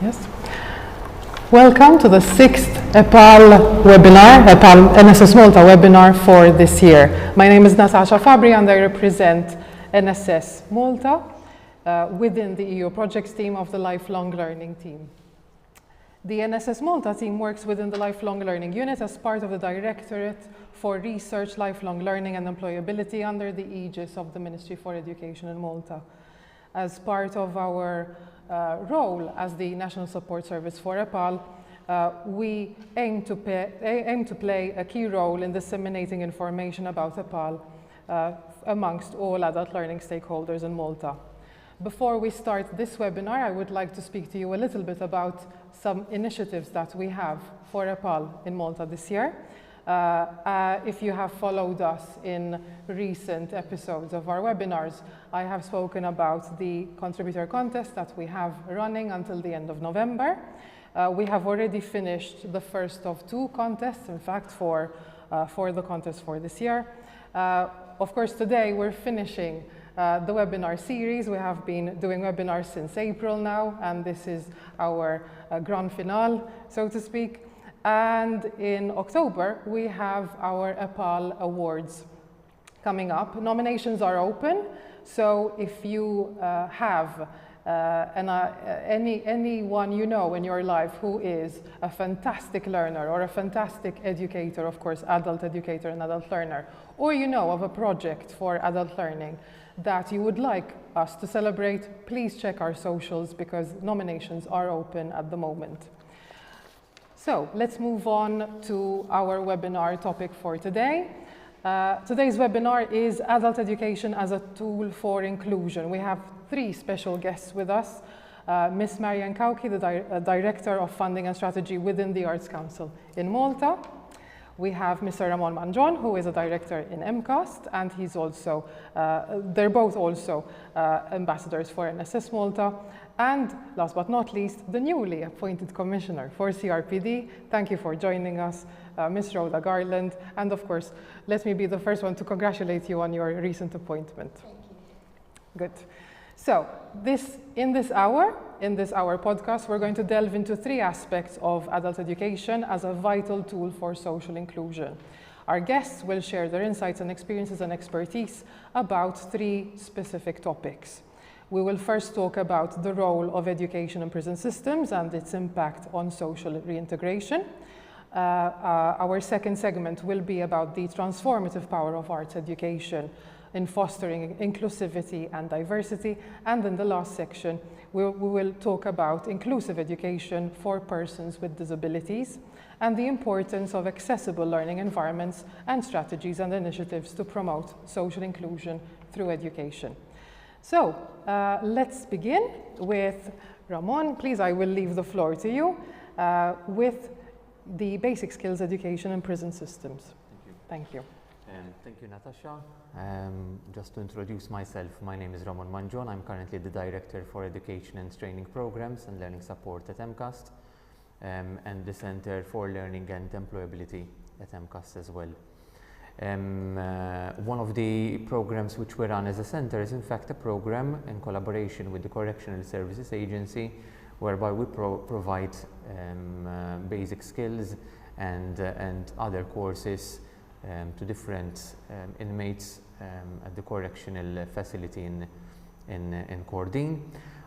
Yes. Welcome to the 6th EPALE webinar, EPALE NSS Malta webinar for this year. My name is Natasha Fabri and I represent NSS Malta within the EU projects team of the Lifelong Learning team. The NSS Malta team works within the Lifelong Learning unit as part of the Directorate for Research, Lifelong Learning and Employability under the aegis of the Ministry for Education in Malta. As part of our role as the National Support Service for EPALE, we aim to play a key role in disseminating information about EPALE amongst all adult learning stakeholders in Malta. Before we start this webinar, I would like to speak to you a little bit about some initiatives that we have for EPALE in Malta this year. If you have followed us in recent episodes of our webinars, I have spoken about the contributor contest that we have running until the end of November. We have already finished the first of 2 contests, in fact, for the contest for this year. Of course, today we're finishing the webinar series. We have been doing webinars since April now, and this is our grand finale, so to speak. And in October, we have our EPALE Awards coming up. Nominations are open, so if you have anyone you know in your life who is a fantastic learner or a fantastic educator, of course, adult educator and adult learner, or you know of a project for adult learning that you would like us to celebrate, please check our socials because nominations are open at the moment. So let's move on to our webinar topic for today. Today's webinar is Adult Education as a Tool for Inclusion. We have 3 special guests with us. Ms. Mangion, the Director of Funding and Strategy within the Arts Council in Malta. We have Mr. Ramon Mangion, who is a director in MCAST, and he's also, they're both also ambassadors for NSS Malta. And last but not least, the newly appointed Commissioner for CRPD. Thank you for joining us, Ms. Rhoda Garland. And of course, let me be the first one to congratulate you on your recent appointment. Thank you. Good. So in this hour podcast, we're going to delve into 3 aspects of adult education as a vital tool for social inclusion. Our guests will share their insights and experiences and expertise about 3 specific topics. We will first talk about the role of education in prison systems and its impact on social reintegration. Our second segment will be about the transformative power of arts education in fostering inclusivity and diversity. And in the last section, we will talk about inclusive education for persons with disabilities and the importance of accessible learning environments and strategies and initiatives to promote social inclusion through education. So let's begin with Ramon. Please, I will leave the floor to you with the basic skills education in prison systems. Thank you. Thank you. Thank you, Natasha. Just to introduce myself, my name is Ramon Mangion. I'm currently the Director for Education and Training Programs and Learning Support at MCAST and the Center for Learning and Employability at MCAST as well. One of the programs which we run as a center is in fact a program in collaboration with the Correctional Services Agency whereby we provide basic skills and other courses to different inmates at the correctional facility in Cordine.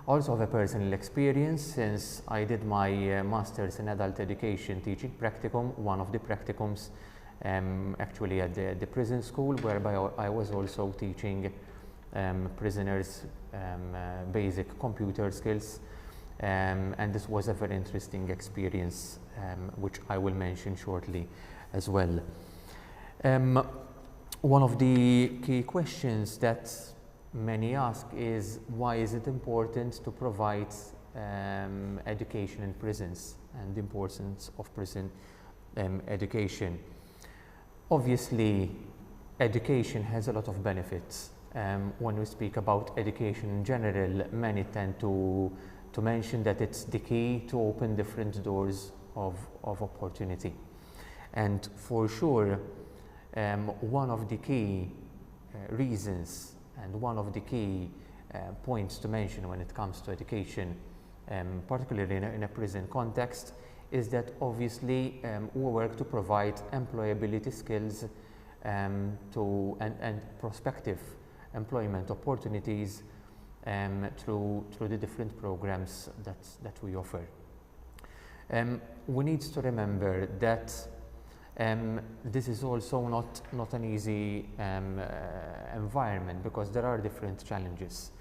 Also have a personal experience since I did my Master's in Adult Education teaching practicum, one of the practicums actually at the prison school, whereby I was also teaching prisoners basic computer skills, and this was a very interesting experience, which I will mention shortly as well. One of the key questions that many ask is why is it important to provide education in prisons and the importance of prison education. Obviously, education has a lot of benefits. When we speak about education in general, many tend to mention that it's the key to open different doors of opportunity. And for sure, one of the key reasons and one of the key points to mention when it comes to education particularly in a prison context, is that obviously we work to provide employability skills and prospective employment opportunities through the different programs that we offer. We need to remember that this is also not an easy environment, because there are different challenges.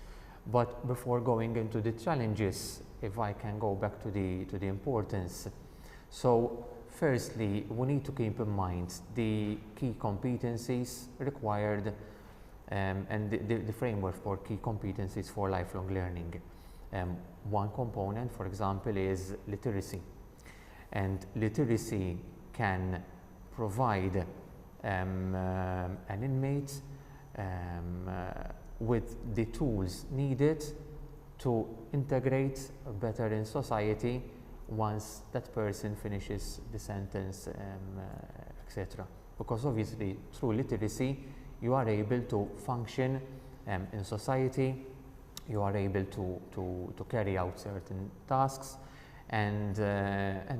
But before going into the challenges, if I can go back to the importance. So firstly, we need to keep in mind the key competencies required and the framework for key competencies for lifelong learning. One component, for example, is literacy. And literacy can provide an inmate with the tools needed to integrate better in society once that person finishes the sentence, etc. Because obviously through literacy you are able to function in society, you are able to carry out certain tasks and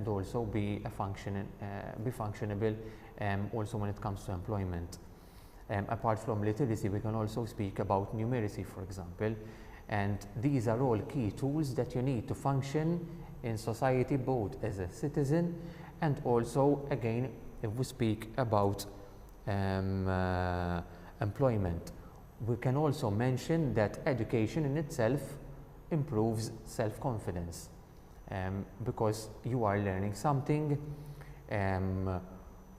also be functionable also when it comes to employment. Apart from literacy, we can also speak about numeracy, for example, and these are all key tools that you need to function in society, both as a citizen and also, again, if we speak about employment. We can also mention that education in itself improves self-confidence because you are learning something.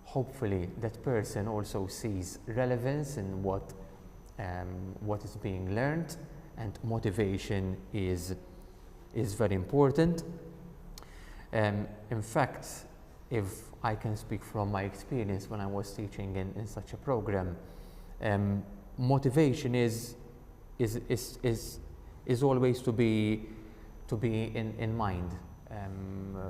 Hopefully that person also sees relevance in what is being learned, and motivation is very important. In fact, if I can speak from my experience when I was teaching in such a program, motivation is always to be in mind,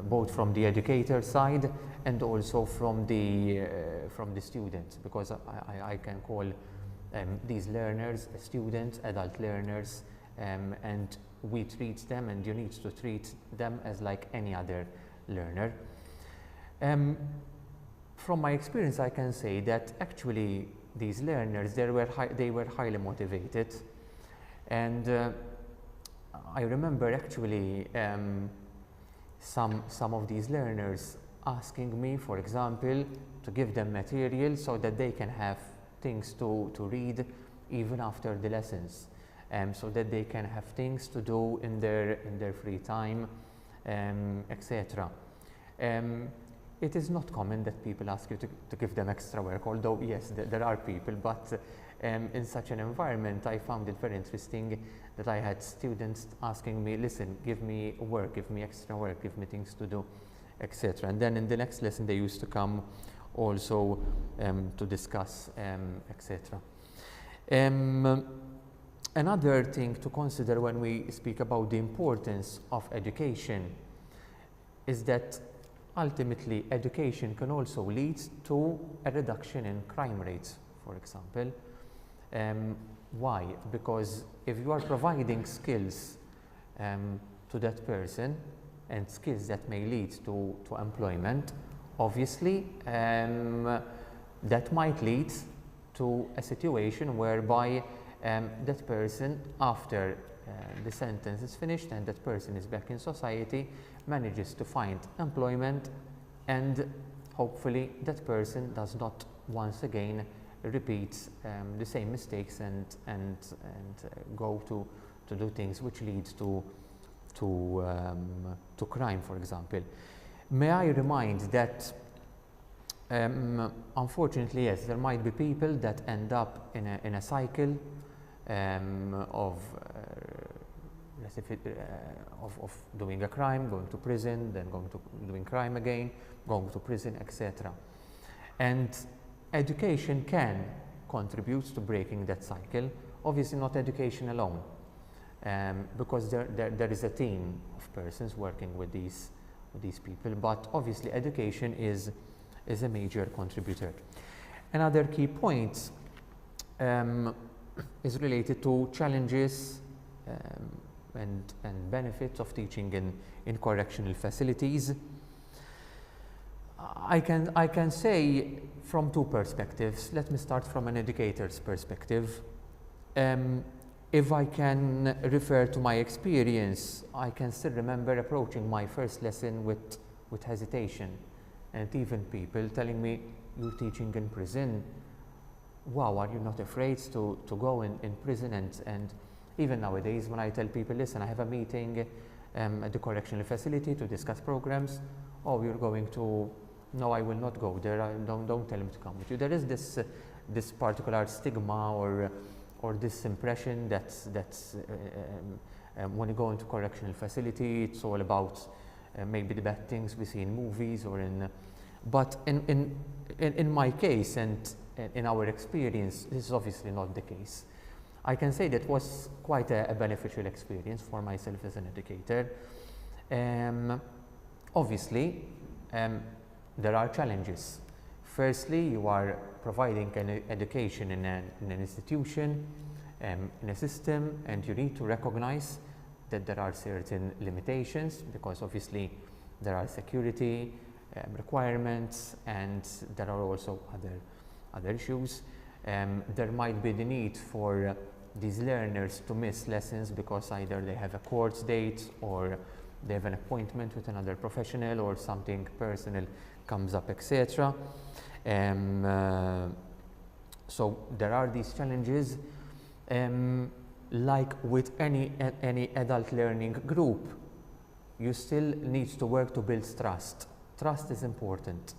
both from the educator side and also from the students, because I can call these learners students, adult learners, and we treat them, and you need to treat them as like any other learner. From my experience, I can say that actually these learners, they were highly motivated, and I remember actually some of these learners asking me, for example, to give them material so that they can have things to read even after the lessons, so that they can have things to do in their free time, etc. It is not common that people ask you to give them extra work, although yes, there are people, but in such an environment I found it very interesting that I had students asking me, listen, give me work, give me extra work, give me things to do, etc. And then in the next lesson they used to come also to discuss, etc. Another thing to consider when we speak about the importance of education is that ultimately education can also lead to a reduction in crime rates, for example. Why? Because if you are providing skills to that person, and skills that may lead to employment, obviously that might lead to a situation whereby that person, after the sentence is finished and that person is back in society, manages to find employment, and hopefully that person does not once again repeat the same mistakes and go to do things which leads to crime, for example. May I remind that unfortunately, yes, there might be people that end up in a cycle of doing a crime, going to prison, then going to doing crime again, going to prison, etc. And education can contribute to breaking that cycle. Obviously not education alone, because there is a team of persons working with these people, but obviously education is a major contributor. Another key point is related to challenges and benefits of teaching in correctional facilities. I can say from two perspectives. Let me start from an educator's perspective. If I can refer to my experience, I can still remember approaching my first lesson with hesitation, and even people telling me, "You're teaching in prison. Wow, are you not afraid to go in prison?" And even nowadays, when I tell people, "Listen, I have a meeting at the correctional facility to discuss programs," "Oh, you're going to..." "No, I will not go there. Don't tell him to come with you." There is this particular stigma or this impression that when you go into correctional facility, it's all about maybe the bad things we see in movies or in. But in my case and in our experience, this is obviously not the case. I can say that was quite a beneficial experience for myself as an educator. Obviously, there are challenges. Firstly, you are providing an education in an institution, in a system, and you need to recognize that there are certain limitations, because obviously there are security requirements, and there are also other issues. There might be the need for these learners to miss lessons because either they have a court date or they have an appointment with another professional or something personal comes up, etc. So there are these challenges. Like with any adult learning group, you still need to work to build trust. Trust is important.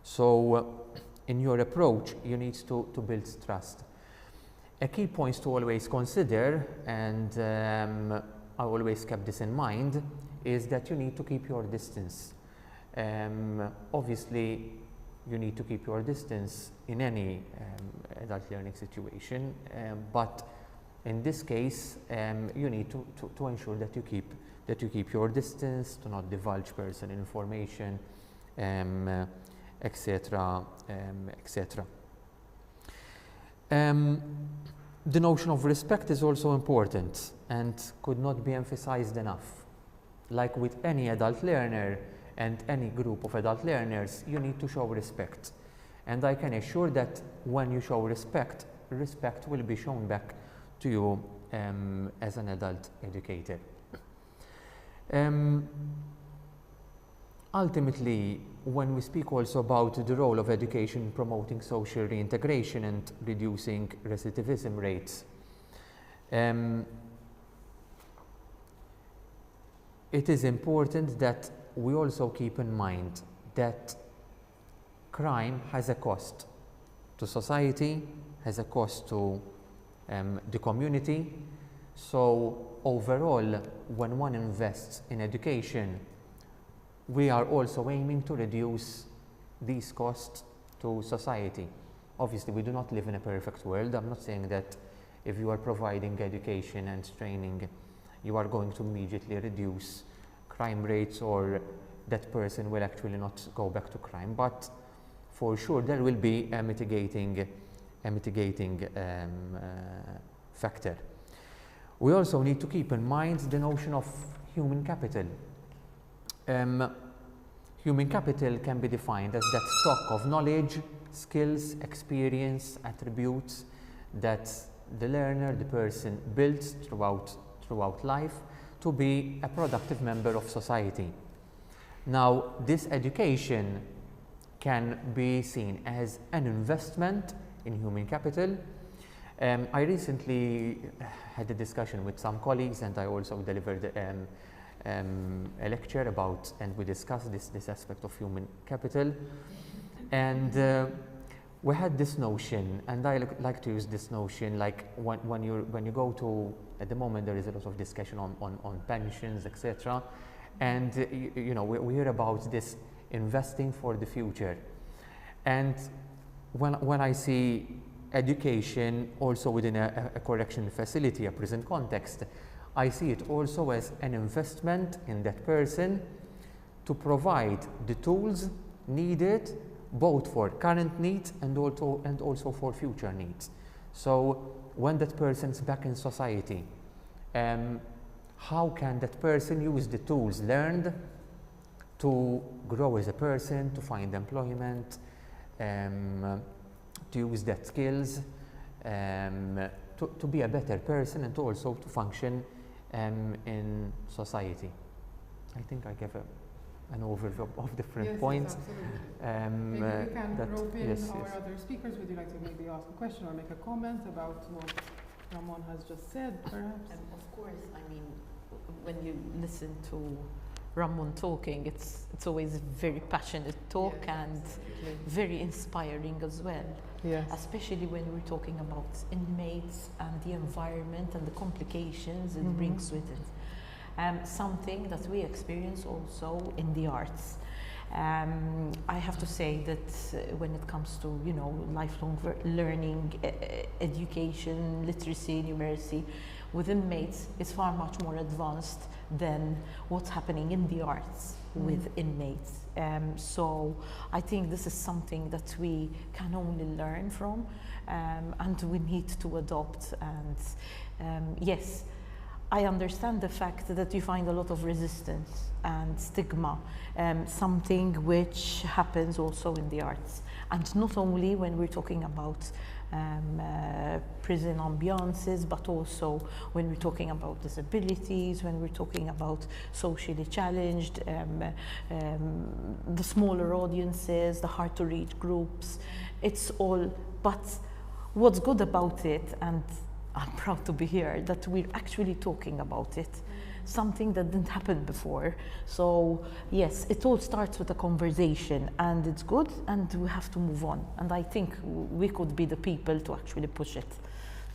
So in your approach, you need to build trust. A key point to always consider, and I always kept this in mind, is that you need to keep your distance. Obviously, you need to keep your distance in any adult learning situation, but in this case, you need to ensure that you keep your distance, to not divulge personal information, etc., etc. The notion of respect is also important and could not be emphasized enough. Like with any adult learner and any group of adult learners, you need to show respect. And I can assure that when you show respect, respect will be shown back to you as an adult educator. Ultimately, when we speak also about the role of education in promoting social reintegration and reducing recidivism rates, it is important that we also keep in mind that crime has a cost to society, has a cost to the community. So overall, when one invests in education, we are also aiming to reduce these costs to society. Obviously, we do not live in a perfect world. I'm not saying that if you are providing education and training, you are going to immediately reduce crime rates or that person will actually not go back to crime. But for sure, there will be a mitigating factor. We also need to keep in mind the notion of human capital. Human capital can be defined as that stock of knowledge, skills, experience, attributes that the learner, the person builds throughout life to be a productive member of society. Now, this education can be seen as an investment in human capital. I recently had a discussion with some colleagues, and I also delivered a lecture about, and we discussed this aspect of human capital. And we had this notion, and I like to use this notion, like when you go to, at the moment there is a lot of discussion on pensions, etc. And you know, we hear about this investing for the future. And when I see education also within a correctional facility, a prison context, I see it also as an investment in that person to provide the tools needed both for current needs and also for future needs. So when that person's back in society, how can that person use the tools learned to grow as a person, to find employment, to use that skills, to be a better person, and to also to function in society. I think I gave an overview of different points. Yes, maybe we can rope in our other speakers. Would you like to maybe ask a question or make a comment about what Ramon has just said, perhaps? Of course, I mean, when you listen to Ramon talking, it's always very passionate talk, yes, and absolutely, very inspiring as well. Yes. Especially when we're talking about inmates and the environment and the complications it brings with it. Something that we experience also in the arts. I have to say that when it comes to, you know, lifelong learning, education, literacy, numeracy, with inmates, it's far much more advanced than what's happening in the arts with inmates. So I think this is something that we can only learn from, and we need to adopt. And yes, I understand the fact that you find a lot of resistance and stigma, something which happens also in the arts. And not only when we're talking about prison ambiances, but also when we're talking about disabilities, when we're talking about socially challenged, the smaller audiences, the hard to reach groups. It's all, but what's good about it, and I'm proud to be here, that we're actually talking about it, something that didn't happen before. So yes, it all starts with a conversation, and it's good, and we have to move on. And I think we could be the people to actually push it.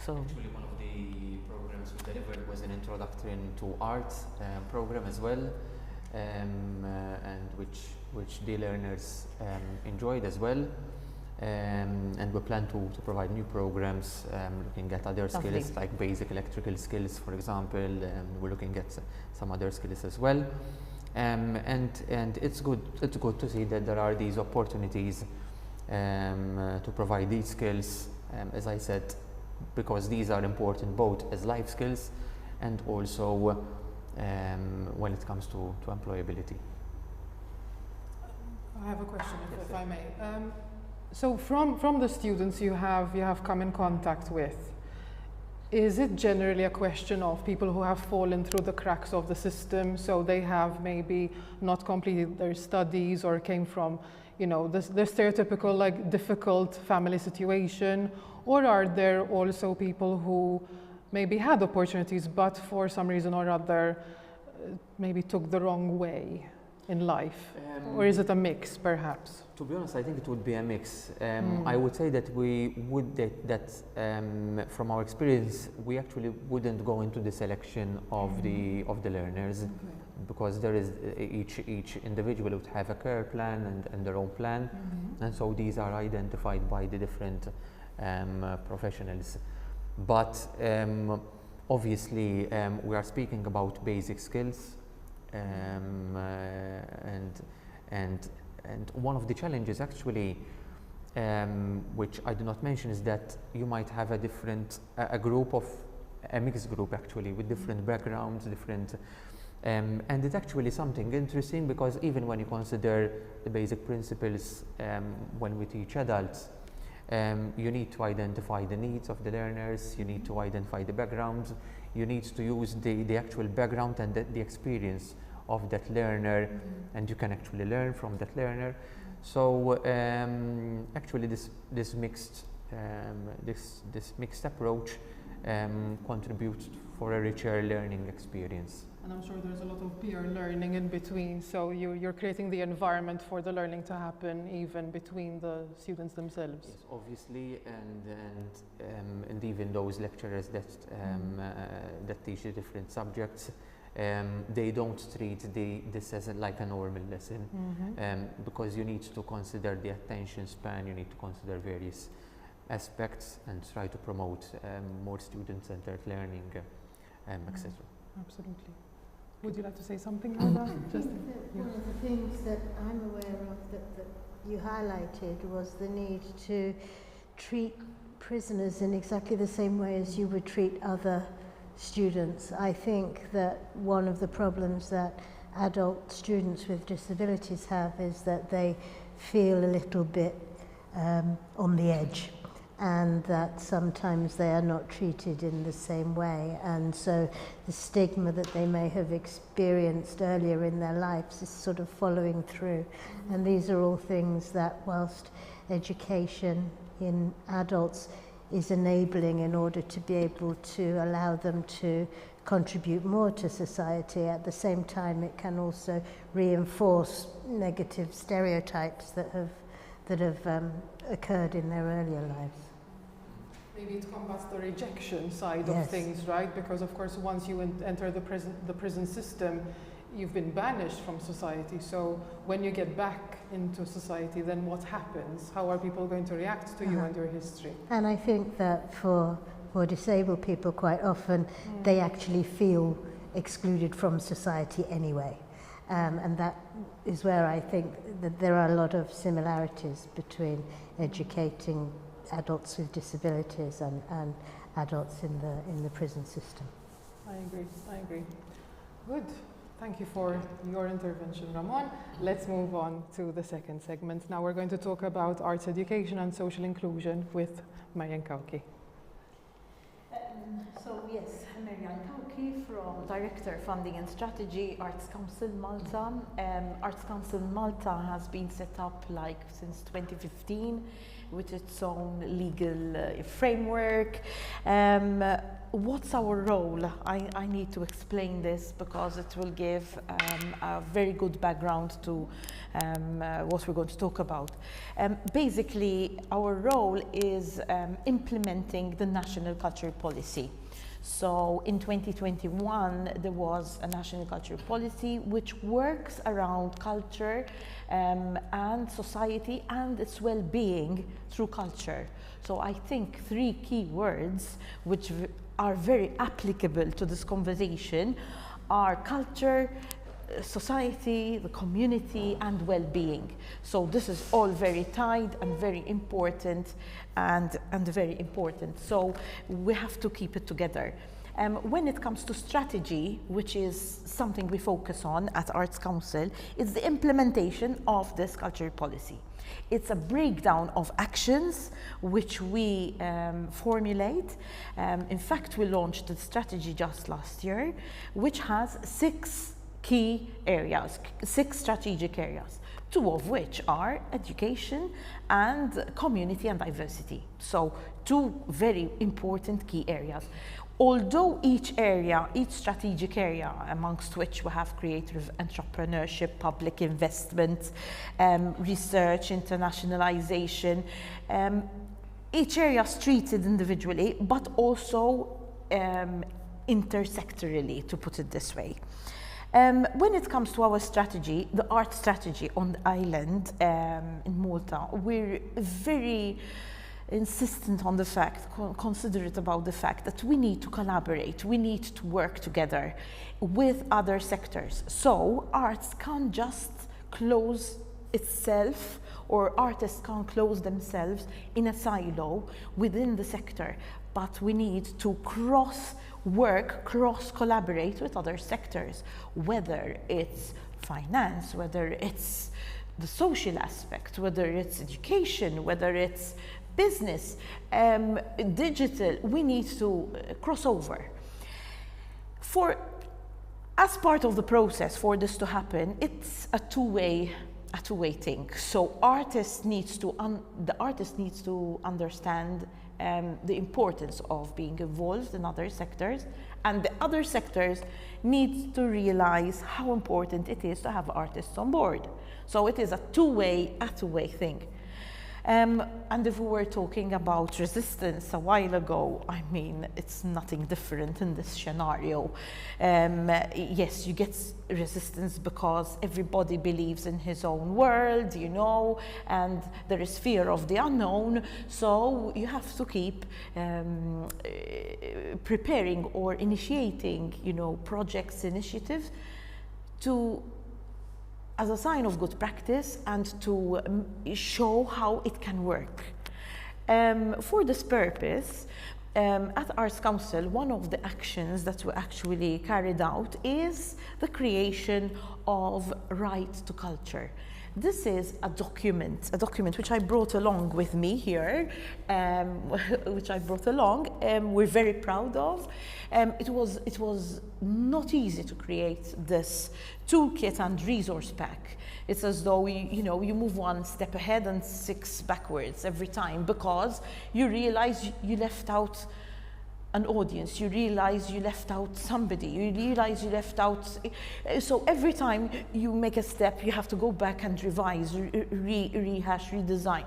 So actually, one of the programs we delivered was an introduction to art program as well, and which the learners enjoyed as well. And we plan to provide new programs looking at other skills, like basic electrical skills, for example. We're looking at some other skills as well. And it's good to see that there are these opportunities to provide these skills, as I said, because these are important both as life skills and also when it comes to employability. I have a question, if I may. So from the students you have come in contact with, is it generally a question of people who have fallen through the cracks of the system, so they have maybe not completed their studies or came from, you know, the stereotypical like difficult family situation, or are there also people who maybe had opportunities but for some reason or other maybe took the wrong way in life? Or is it a mix, perhaps? To be honest, I think it would be a mix. I would say that from our experience, we actually wouldn't go into the selection of the learners, because there is each individual would have a care plan and their own plan, and so these are identified by the different professionals. But obviously, we are speaking about basic skills. And one of the challenges actually, which I do not mention, is that you might have a mixed group actually with different backgrounds, and it's actually something interesting, because even when you consider the basic principles when we teach adults, you need to identify the needs of the learners, you need to identify the backgrounds, you need to use the actual background and the experience of that learner, and you can actually learn from that learner. So actually this mixed approach contributes for a richer learning experience. And I'm sure there's a lot of peer learning in between, so you're creating the environment for the learning to happen even between the students themselves. Yes, obviously, and even those lecturers that teach the different subjects, they don't treat this as like a normal lesson, because you need to consider the attention span, you need to consider various aspects and try to promote more student-centered learning, etc. Absolutely. Would you like to say something, Rhoda? Just one of the things that I'm aware of that you highlighted was the need to treat prisoners in exactly the same way as you would treat other students. I think that one of the problems that adult students with disabilities have is that they feel a little bit on the edge, and that sometimes they are not treated in the same way, and so the stigma that they may have experienced earlier in their lives is sort of following through. And these are all things that, whilst education in adults is enabling in order to be able to allow them to contribute more to society, at the same time it can also reinforce negative stereotypes that have occurred in their earlier lives. Maybe it combats the rejection side of Yes. things, right? Because of course once you enter the prison system, you've been banished from society. So when you get back into society, then what happens? How are people going to react to you and your history? And I think that for disabled people, quite often they actually feel excluded from society anyway. And that is where I think that there are a lot of similarities between educating adults with disabilities and adults in the prison system. I agree. Good. Thank you for your intervention, Ramon. Let's move on to the second segment. Now we're going to talk about arts education and social inclusion with Mangion Cauchi. So yes, Mangion Cauchi, from Director Funding and Strategy, Arts Council Malta. Arts Council Malta has been set up since 2015 with its own legal framework. What's our role? I need to explain this because it will give a very good background to what we're going to talk about. Basically, our role is implementing the national culture policy. So in 2021, there was a national culture policy which works around culture and society and its well-being through culture. So I think three key words which are very applicable to this conversation are culture, society, the community, and well-being. So this is all very tied and very important and very important. So we have to keep it together. When it comes to strategy, which is something we focus on at Arts Council, it's the implementation of this culture policy. It's a breakdown of actions which we formulate. In fact, we launched the strategy just last year, which has 6 key areas, 6 strategic areas, 2 of which are education and community and diversity. So 2 very important key areas. Although each strategic area, amongst which we have creative entrepreneurship, public investment, research, internationalization, each area is treated individually, but also intersectorally, to put it this way. When it comes to our strategy, the art strategy on the island in Malta, we're very insistent on the fact, considerate about the fact that we need to collaborate, we need to work together with other sectors. So arts can't just close itself, or artists can't close themselves in a silo within the sector, but we need to cross-collaborate with other sectors, whether it's finance, whether it's the social aspect, whether it's education, whether it's business, digital. We need to cross over. As part of the process for this to happen, it's a two-way thing. So the artist needs to understand the importance of being involved in other sectors, and the other sectors need to realize how important it is to have artists on board. So it is a two-way thing. And if we were talking about resistance a while ago, I mean, it's nothing different in this scenario. Yes, you get resistance because everybody believes in his own world, you know, and there is fear of the unknown. So you have to keep preparing or initiating, you know, projects, initiatives as a sign of good practice and to show how it can work. For this purpose, At Arts Council, one of the actions that we actually carried out is the creation of Right to Culture. This is a document which I brought along with me here, we're very proud of. It was not easy to create this toolkit and resource pack. It's as though you move one step ahead and 6 backwards every time, because you realize you left out an audience, you realize you left out somebody, you realize you left out, so every time you make a step, you have to go back and revise, rehash, redesign.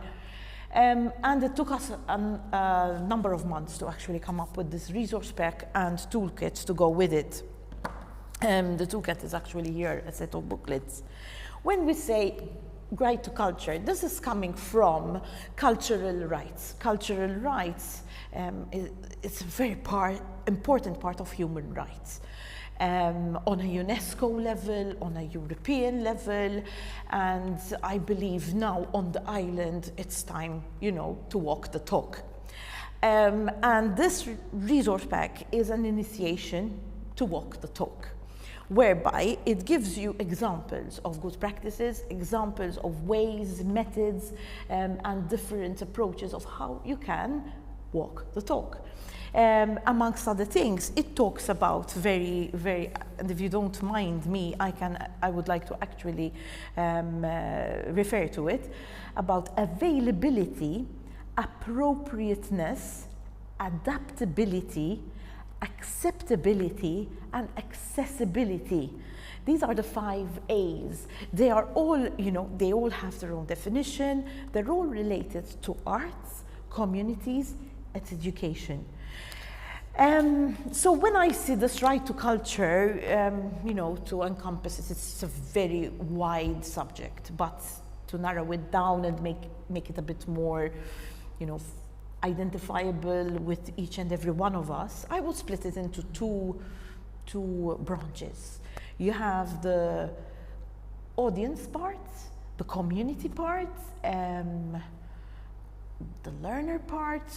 And it took us a number of months to actually come up with this resource pack and toolkit to go with it. The toolkit is actually here, a set of booklets. When we say right to culture, this is coming from cultural rights. Cultural rights it's a very important part of human rights. On a UNESCO level, on a European level, and I believe now on the island it's time, to walk the talk. And this resource pack is an initiation to walk the talk, whereby it gives you examples of good practices, examples of ways, methods, and different approaches of how you can walk the talk. Amongst other things, it talks about very, and if you don't mind me, I would like to actually refer to it, about availability, appropriateness, adaptability, acceptability, and accessibility. These are the 5 A's. They are all, they all have their own definition. They're all related to arts, communities, and education. So when I see this right to culture, to encompass it, it's a very wide subject, but to narrow it down and make it a bit more, identifiable with each and every one of us, I would split it into two branches. You have the audience part, the community part, the learner part,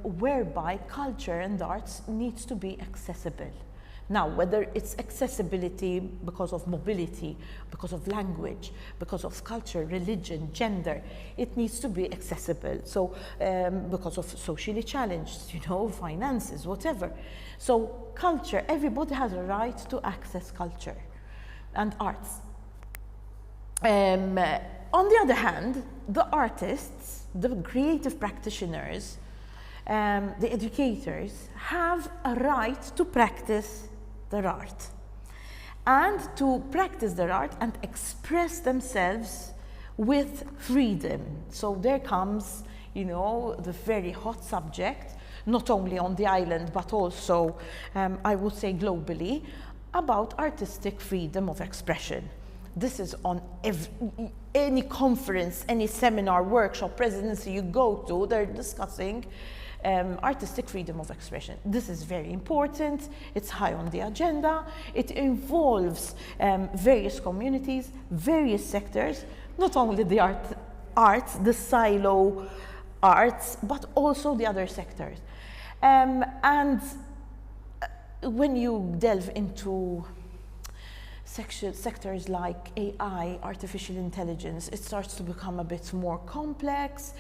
whereby culture and arts needs to be accessible. Now, whether it's accessibility because of mobility, because of language, because of culture, religion, gender, it needs to be accessible. So, because of socially challenged, finances, whatever. So, culture, everybody has a right to access culture and arts. On the other hand, the artists, the creative practitioners, the educators have a right to practice their art and to practice their art and express themselves with freedom. So there comes, the very hot subject, not only on the island, but also, I would say globally, about artistic freedom of expression. This is on any conference, any seminar, workshop, presidency you go to, they're discussing artistic freedom of expression. This is very important. It's high on the agenda. It involves various communities, various sectors, not only the arts, the silo arts, but also the other sectors. And when you delve into sectors like AI, artificial intelligence, it starts to become a bit more complex,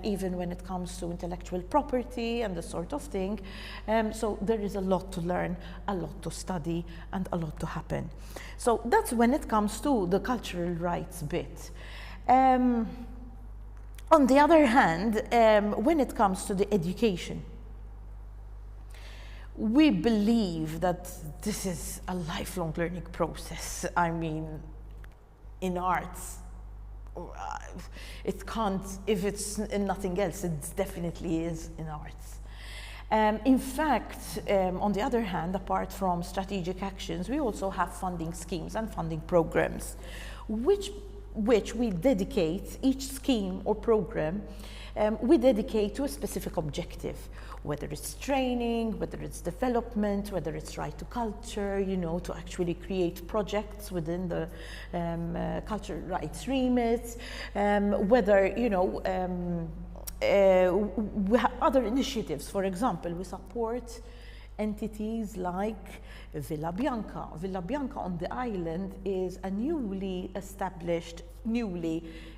even when it comes to intellectual property and this sort of thing. So there is a lot to learn, a lot to study, and a lot to happen. So that's when it comes to the cultural rights bit. On the other hand, when it comes to the education, we believe that this is a lifelong learning process. I mean, in arts, it can't, if it's in nothing else, it definitely is in arts. In fact, on the other hand, apart from strategic actions, we also have funding schemes and funding programs, which we dedicate, each scheme or program, we dedicate to a specific objective, whether it's training, whether it's development, whether it's right to culture, to actually create projects within the cultural rights remit, whether, we have other initiatives. For example, we support entities like Villa Bianca. Villa Bianca on the island is a newly established,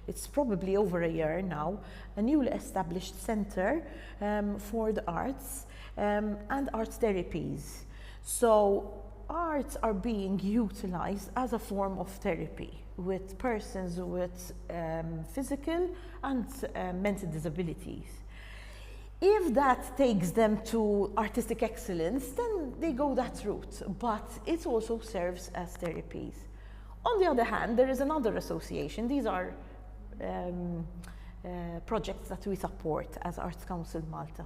it's probably over a year now, a newly established center for the arts and arts therapies. So arts are being utilized as a form of therapy with persons with physical and mental disabilities. If that takes them to artistic excellence, then they go that route, but it also serves as therapies. On the other hand, there is another association. These are projects that we support as Arts Council Malta.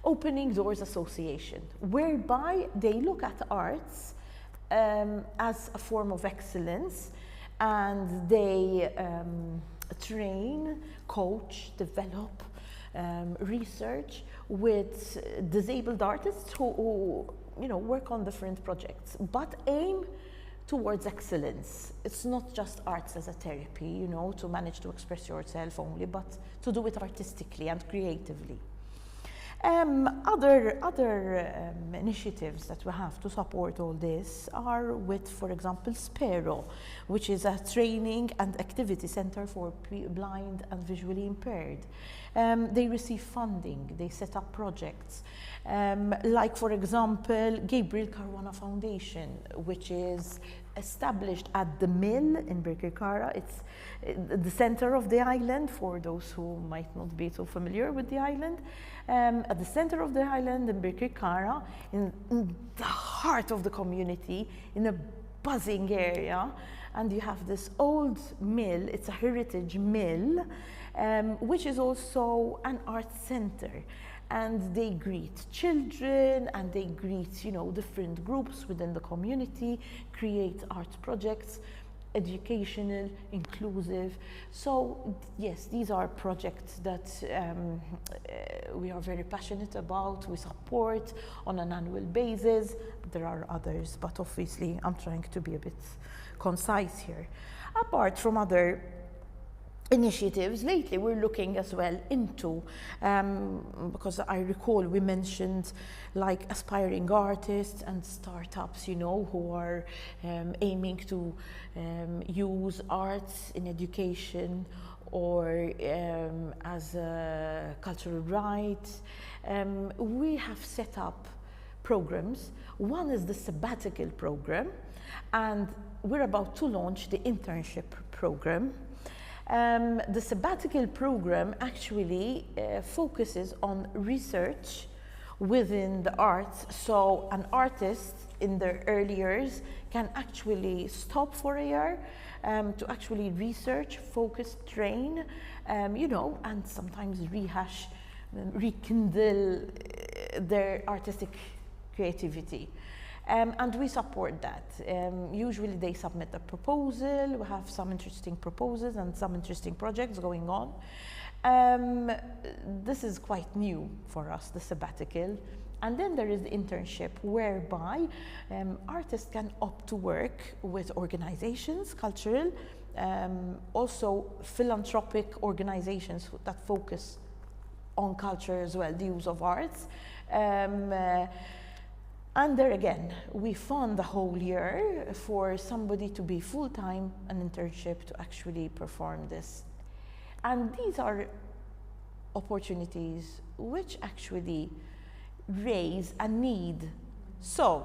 Opening Doors Association, whereby they look at arts as a form of excellence, and they train, coach, develop, research with disabled artists who work on different projects, but aim towards excellence. It's not just arts as a therapy, to manage to express yourself only, but to do it artistically and creatively. Other initiatives that we have to support all this are with, for example, Spero, which is a training and activity center for blind and visually impaired. They receive funding, they set up projects, like, for example, Gabriel Caruana Foundation, which is established at the Mill in Birkirkara. It's the center of the island, for those who might not be so familiar with the island. At the center of the island in Birkirkara, in the heart of the community, in a buzzing area, and you have this old mill. It's a heritage mill, which is also an art center. And they greet children, and they greet, different groups within the community, create art projects, educational, inclusive. So yes, these are projects that we are very passionate about, we support on an annual basis. There are others, but obviously I'm trying to be a bit concise here. Apart from other initiatives, lately we're looking as well into, because I recall we mentioned like aspiring artists and startups, who are aiming to use arts in education or as a cultural right. We have set up programs. One is the sabbatical program, and we're about to launch the internship program. The sabbatical program actually focuses on research within the arts. So an artist in their early years can actually stop for a year to actually research, focus, train, and sometimes rehash, rekindle their artistic creativity. And we support that. Usually they submit a proposal. We have some interesting proposals and some interesting projects going on. This is quite new for us, the sabbatical. And then there is the internship, whereby artists can opt to work with organizations, cultural, also philanthropic organizations that focus on culture as well, the use of arts. And there again, we fund the whole year for somebody to be full-time, an internship to actually perform this. And these are opportunities which actually raise a need. So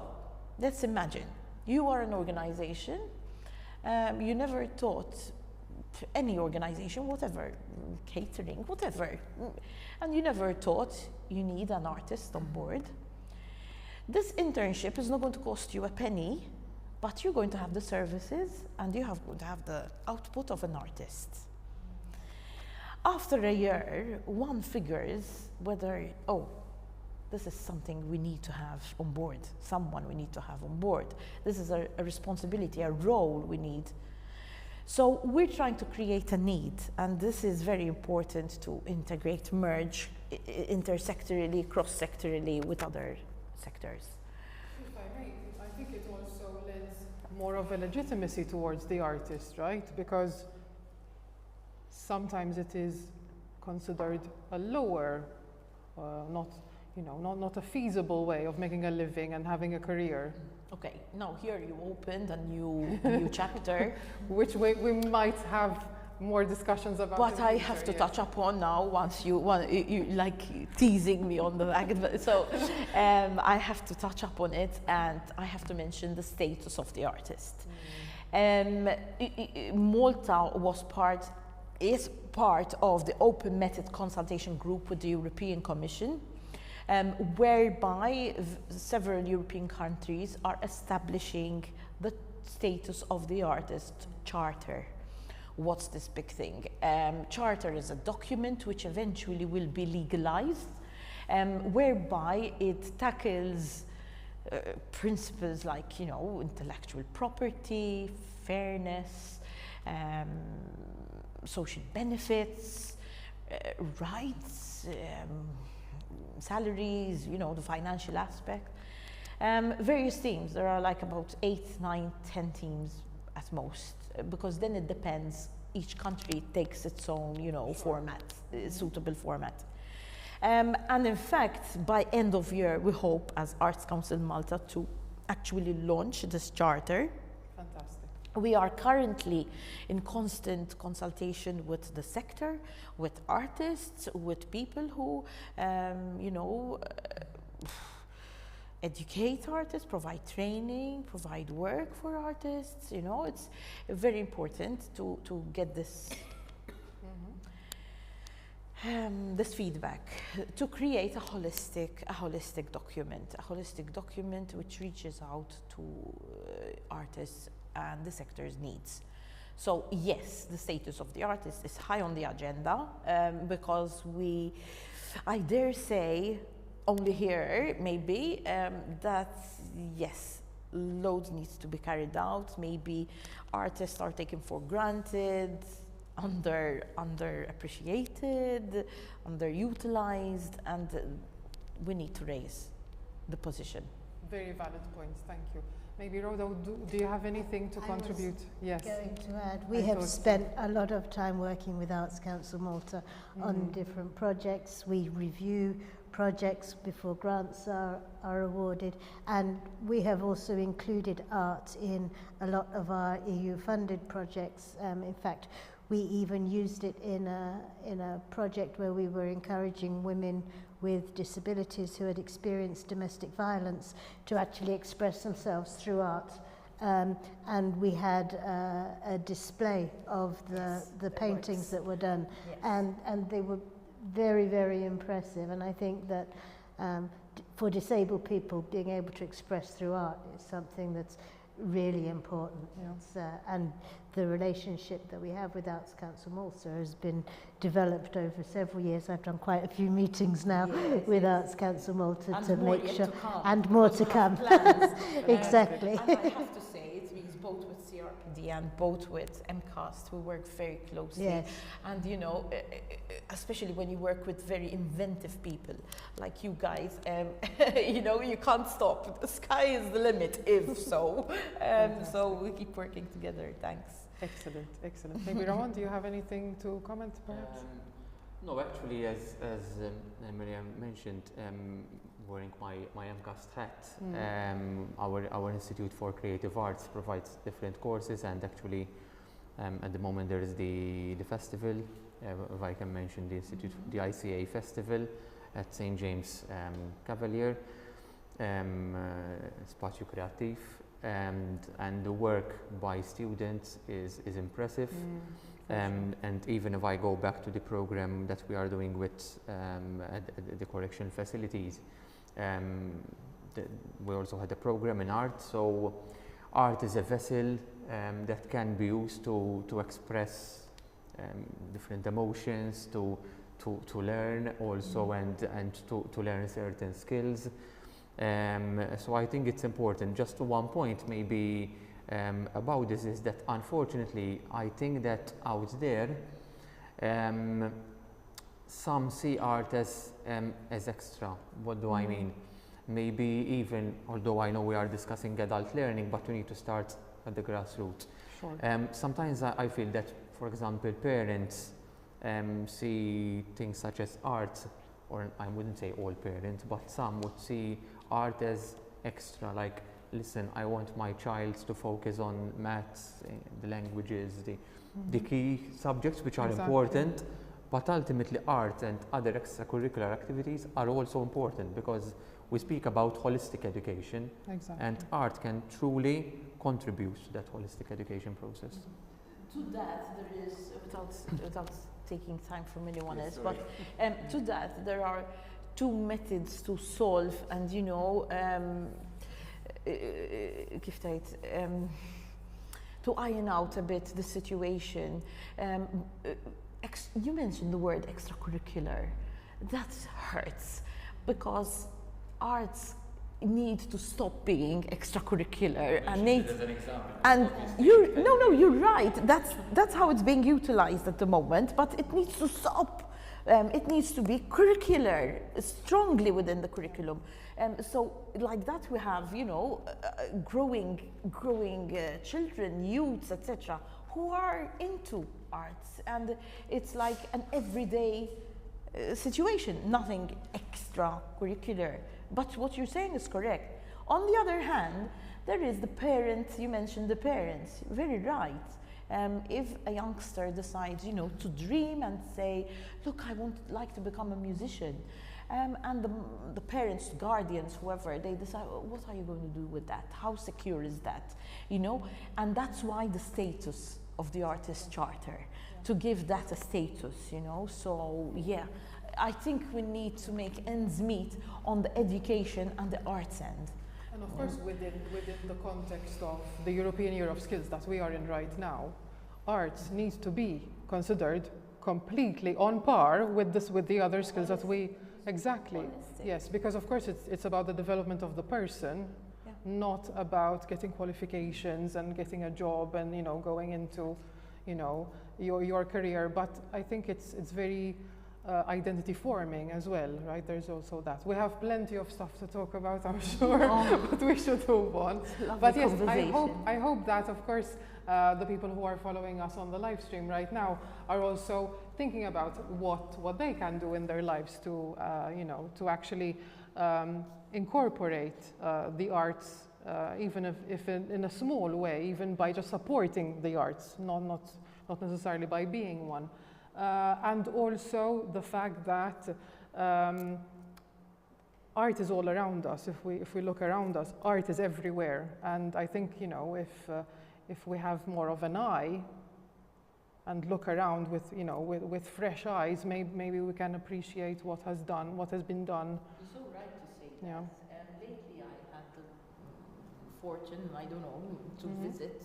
let's imagine you are an organization, you never thought, any organization, whatever, catering, whatever, and you never thought you need an artist on board. This internship is not going to cost you a penny, but you're going to have the services and you're going to have the output of an artist. After a year, one figures whether, this is something we need to have on board, someone we need to have on board. This is a responsibility, a role we need. So we're trying to create a need, and this is very important to integrate, merge intersectorally, cross-sectorally with other sectors. If I may, I think it also lends more of a legitimacy towards the artist, right? Because sometimes it is considered a lower, not a feasible way of making a living and having a career. Okay, now here you opened a new chapter. Which we might have more discussions about. But I have to touch upon now, once you like teasing me on the back. So I have to touch upon it, and I have to mention the status of the artist. Malta is part of the Open Method Consultation Group with the European Commission, whereby several European countries are establishing the status of the artist charter. What's this big thing? Charter is a document which eventually will be legalized, whereby it tackles principles like, intellectual property, fairness, social benefits, rights, salaries, the financial aspect. Various themes. There are like about 8, 9, 10 themes at most, because then it depends. Each country takes its own, format, suitable format. And in fact, by end of year, we hope as Arts Council Malta to actually launch this charter. Fantastic. We are currently in constant consultation with the sector, with artists, with people who, educate artists, provide training, provide work for artists. It's very important to get this this feedback, to create a holistic document which reaches out to artists and the sector's needs. So yes, the status of the artist is high on the agenda, because I dare say, only here maybe, that yes, loads needs to be carried out. Maybe artists are taken for granted, underappreciated, underutilized, and we need to raise the position. Very valid points, thank you. Maybe Rhoda, do you have anything to contribute? Yes. Going to add, we have spent a lot of time working with Arts Council Malta on different projects. We review projects before grants are awarded, and we have also included art in a lot of our EU funded projects. In fact, we even used it in a project where we were encouraging women with disabilities who had experienced domestic violence to actually express themselves through art. And we had a display of the paintings that were done, and they were very, very impressive. And I think that for disabled people, being able to express through art is something that's really important. And the relationship that we have with Arts Council Malta has been developed over several years. I've done quite a few meetings now with Arts Council Malta to make sure, and more to come. Exactly. And I have to say, it means both with CRPD and both with MCAST, we work very closely. Yes. And especially when you work with very inventive people like you guys, you can't stop. The sky is the limit, if so. So we keep working together. Thanks. Excellent. Maybe Ramon, do you have anything to comment, perhaps? No, actually, as Miriam mentioned, wearing my MCAST hat, our Institute for Creative Arts provides different courses, and actually, at the moment there is the festival, if I can mention the Institute, the ICA Festival at St. James Cavalier, Spazio Creative. And the work by students is impressive, and even if I go back to the program that we are doing with the correctional facilities, we also had a program in art. So art is a vessel that can be used to express different emotions, to learn also, and to learn certain skills. So I think it's important. Just to one point maybe about this is that unfortunately I think that out there some see art as extra. What do I mean? Maybe even, although I know we are discussing adult learning, but we need to start at the grassroots. Sure. Sometimes I feel that, for example, parents see things such as art, or I wouldn't say all parents, but some would see art as extra, like, listen, I want my child to focus on maths, the languages, the key subjects which are important, but ultimately art and other extracurricular activities are also important, because we speak about holistic education, and art can truly contribute to that holistic education process. To that, there is, without taking time from anyone else, but to that, there are two methods to solve and, you know, to iron out a bit the situation. You mentioned the word extracurricular. That hurts, because arts need to stop being extracurricular and need, and you're right, that's how it's being utilized at the moment, but it needs to stop. It needs to be curricular, strongly within the curriculum. So like that we have, you know, growing children, youths, etc., who are into arts, and it's like an everyday situation, nothing extracurricular. But what you're saying is correct. On the other hand, there is the parents, you mentioned the parents, very right. If a youngster decides, you know, to dream and say, look, I would like to become a musician, and the parents, guardians, whoever, they decide, oh, what are you going to do with that? How secure is that? You know, and that's why the status of the artist charter, to give that a status, you know. So yeah, I think we need to make ends meet on the education and the arts end. And of course, within the context of the European Year of Skills that we are in right now, arts needs to be considered completely on par with the other skills that we, yes, because of course it's about the development of the person, not about getting qualifications and getting a job and, you know, going into, you know, your career. But I think it's very identity forming as well, right? There's also that. We have plenty of stuff to talk about, I'm sure, but we should move on. But yes, I hope that, of course, the people who are following us on the live stream right now are also thinking about what they can do in their lives to, you know, to actually incorporate the arts, even if in a small way, even by just supporting the arts, not necessarily by being one. And also the fact that art is all around us. If we look around us, art is everywhere. And I think, you know, if we have more of an eye and look around with, you know, with fresh eyes, maybe we can appreciate what has been done. You're so right to say that. Yeah. Lately I had the fortune, I don't know, to visit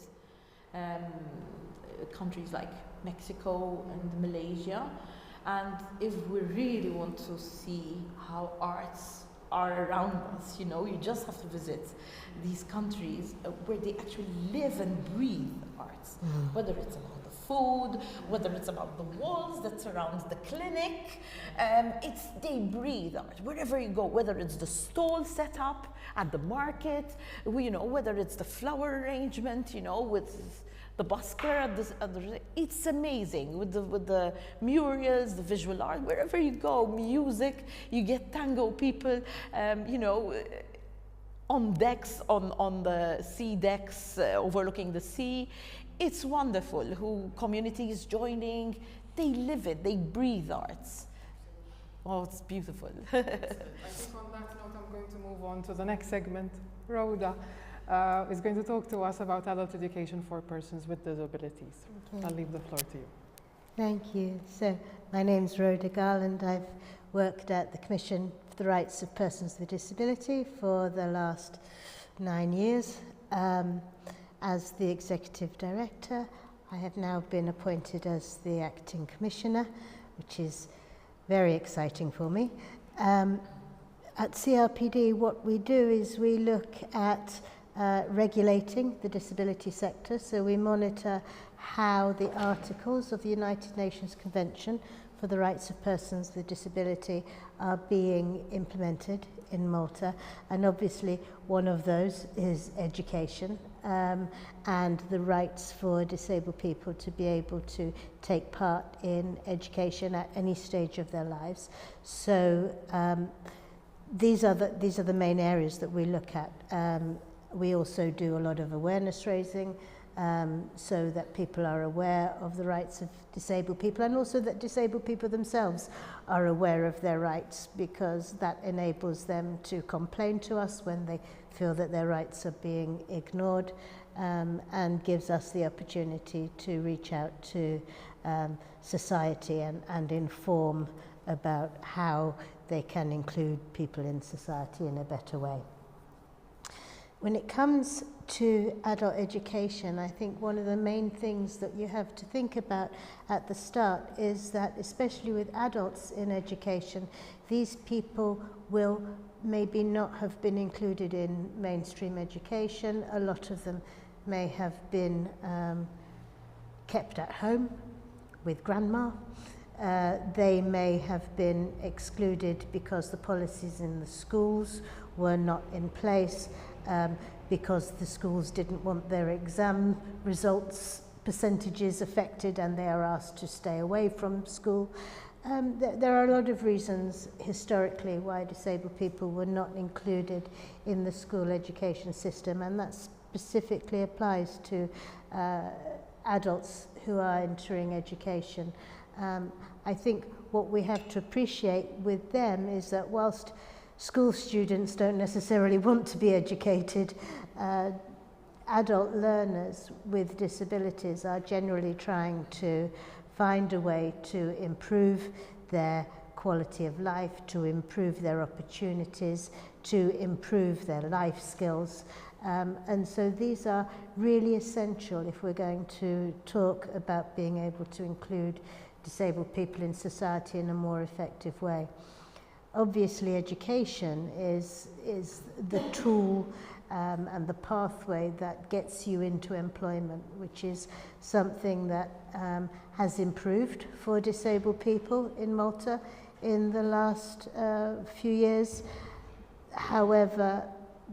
countries like Mexico and Malaysia, and if we really want to see how arts are around us, you know, you just have to visit these countries where they actually live and breathe arts, whether it's about the food, whether it's about the walls that surround the clinic, they breathe art wherever you go, whether it's the stall set up at the market, you know, whether it's the flower arrangement, you know, with the busker it's amazing with the murals, the visual art, wherever you go, music, you get tango people, you know, on decks, on the sea decks overlooking the sea. It's wonderful who communities joining, they live it, they breathe arts. Oh, it's beautiful. I think on that note, I'm going to move on to the next segment. Rhoda is going to talk to us about adult education for persons with disabilities. Okay. I'll leave the floor to you. Thank you. So, my name's Rhoda Garland. I've worked at the Commission for the Rights of Persons with Disability for the last 9 years as the Executive Director. I have now been appointed as the Acting Commissioner, which is very exciting for me. At CRPD, what we do is we look at regulating the disability sector. So we monitor how the articles of the United Nations Convention for the Rights of Persons with Disability are being implemented in Malta. And obviously one of those is education. and the rights for disabled people to be able to take part in education at any stage of their lives. So these are the main areas that we look at. We also do a lot of awareness raising, so that people are aware of the rights of disabled people, and also that disabled people themselves are aware of their rights, because that enables them to complain to us when they feel that their rights are being ignored, and gives us the opportunity to reach out to society and inform about how they can include people in society in a better way. When it comes to adult education, I think one of the main things that you have to think about at the start is that, especially with adults in education, these people will maybe not have been included in mainstream education. A lot of them may have been kept at home with grandma. They may have been excluded because the policies in the schools were not in place, because the schools didn't want their exam results percentages affected and they are asked to stay away from school. There are a lot of reasons historically why disabled people were not included in the school education system, and that specifically applies to adults who are entering education. I think what we have to appreciate with them is that whilst school students don't necessarily want to be educated, adult learners with disabilities are generally trying to find a way to improve their quality of life, to improve their opportunities, to improve their life skills. And so these are really essential if we're going to talk about being able to include disabled people in society in a more effective way. Obviously, education is the tool and the pathway that gets you into employment, which is something that has improved for disabled people in Malta in the last few years. However,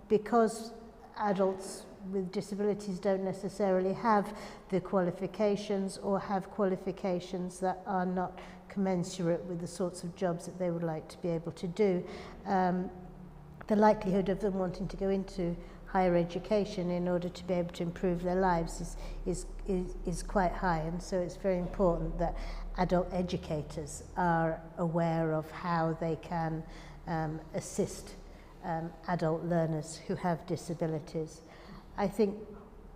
because adults with disabilities don't necessarily have the qualifications or have qualifications that are not commensurate with the sorts of jobs that they would like to be able to do, the likelihood of them wanting to go into higher education in order to be able to improve their lives is quite high. And so it's very important that adult educators are aware of how they can assist adult learners who have disabilities. I think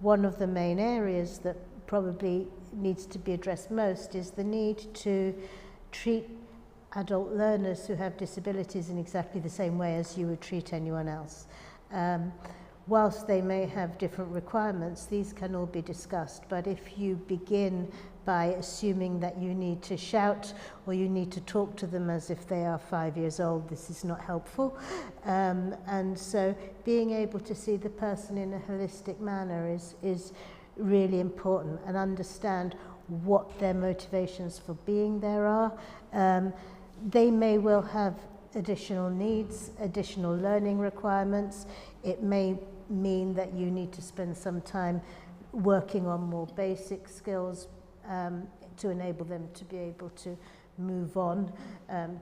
one of the main areas that probably needs to be addressed most is the need to treat adult learners who have disabilities in exactly the same way as you would treat anyone else. Whilst they may have different requirements, these can all be discussed, but if you begin by assuming that you need to shout or you need to talk to them as if they are 5 years old, this is not helpful. And so being able to see the person in a holistic manner is really important, and understand what their motivations for being there are. They may well have additional needs, additional learning requirements. It may mean that you need to spend some time working on more basic skills to enable them to be able to move on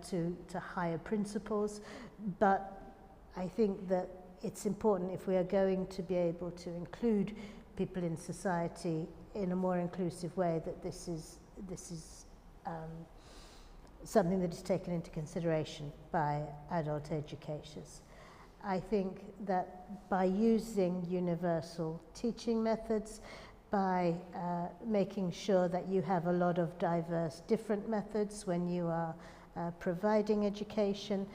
to higher principles. But I think that it's important, if we are going to be able to include people in society in a more inclusive way, that this is something that is taken into consideration by adult educators. I think that by using universal teaching methods, by making sure that you have a lot of diverse different methods when you are providing education,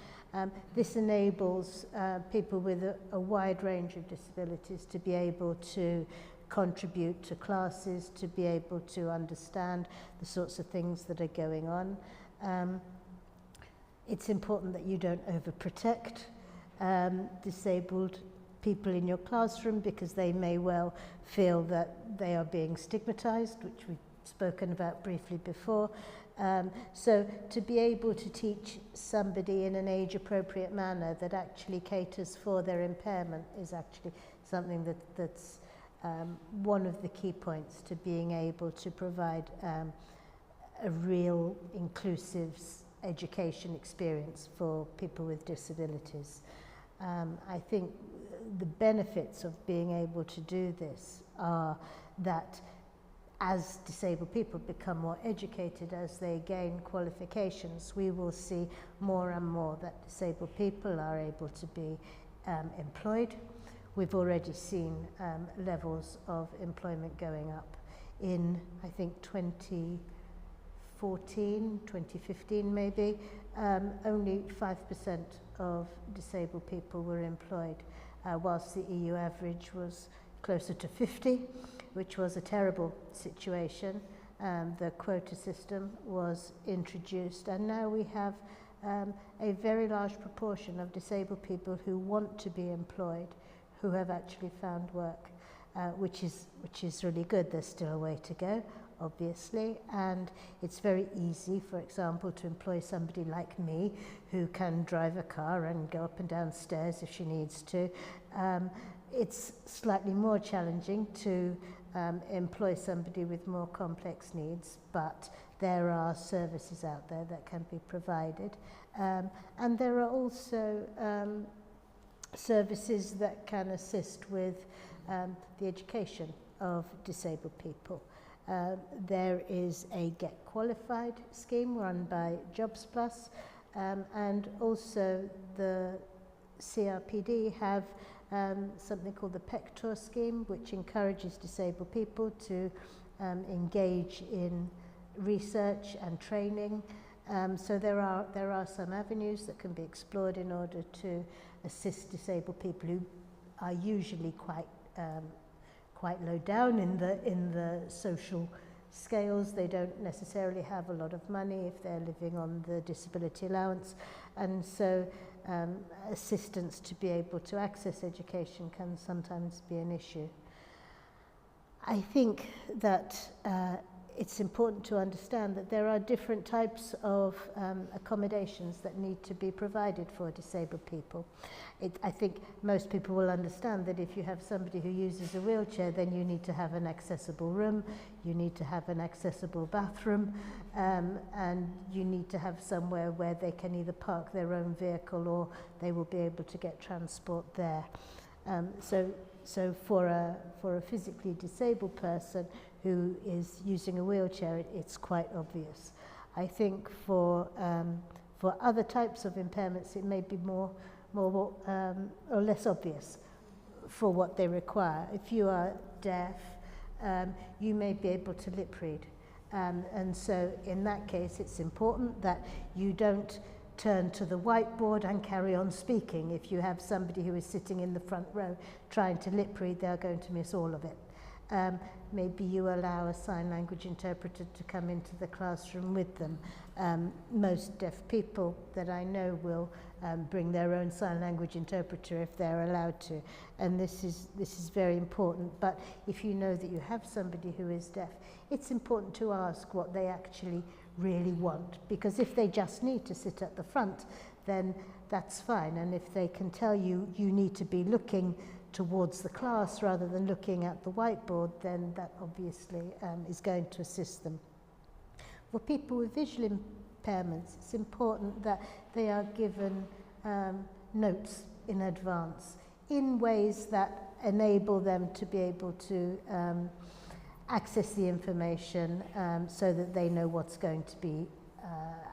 this enables people with a wide range of disabilities to be able to contribute to classes, to be able to understand the sorts of things that are going on. It's important that you don't overprotect disabled people in your classroom, because they may well feel that they are being stigmatized, which we've spoken about briefly before. So to be able to teach somebody in an age-appropriate manner that actually caters for their impairment is actually something that's one of the key points to being able to provide a real inclusive education experience for people with disabilities. I think the benefits of being able to do this are that as disabled people become more educated, as they gain qualifications, we will see more and more that disabled people are able to be employed. We've already seen levels of employment going up. In, I think, 2014, 2015 maybe, only 5% of disabled people were employed, whilst the EU average was closer to 50, which was a terrible situation. The quota system was introduced, and now we have a very large proportion of disabled people who want to be employed, who have actually found work, which is really good. There's still a way to go, obviously, and it's very easy, for example, to employ somebody like me who can drive a car and go up and down stairs if she needs to. It's slightly more challenging to employ somebody with more complex needs, but there are services out there that can be provided, and there are also services that can assist with the education of disabled people. There is a Get Qualified scheme run by Jobs Plus, and also the CRPD have something called the PECTOR scheme, which encourages disabled people to engage in research and training. So there are some avenues that can be explored in order to assist disabled people who are usually quite low down in the social scales. They don't necessarily have a lot of money if they're living on the disability allowance, and so assistance to be able to access education can sometimes be an issue. I think that it's important to understand that there are different types of accommodations that need to be provided for disabled people. I think most people will understand that if you have somebody who uses a wheelchair, then you need to have an accessible room, you need to have an accessible bathroom, and you need to have somewhere where they can either park their own vehicle or they will be able to get transport there. So for a physically disabled person who is using a wheelchair, it's quite obvious. I think for other types of impairments, it may be more or less obvious for what they require. If you are deaf, you may be able to lip read, and so in that case, it's important that you don't turn to the whiteboard and carry on speaking. If you have somebody who is sitting in the front row trying to lip read, they're going to miss all of it. Maybe you allow a sign language interpreter to come into the classroom with them. Most deaf people that I know will bring their own sign language interpreter if they're allowed to, and this is very important. But if you know that you have somebody who is deaf, it's important to ask what they actually really want, because if they just need to sit at the front, then that's fine, and if they can tell you you need to be looking towards the class rather than looking at the whiteboard, then that obviously is going to assist them. For people with visual impairments, it's important that they are given notes in advance in ways that enable them to be able to access the information so that they know what's going to be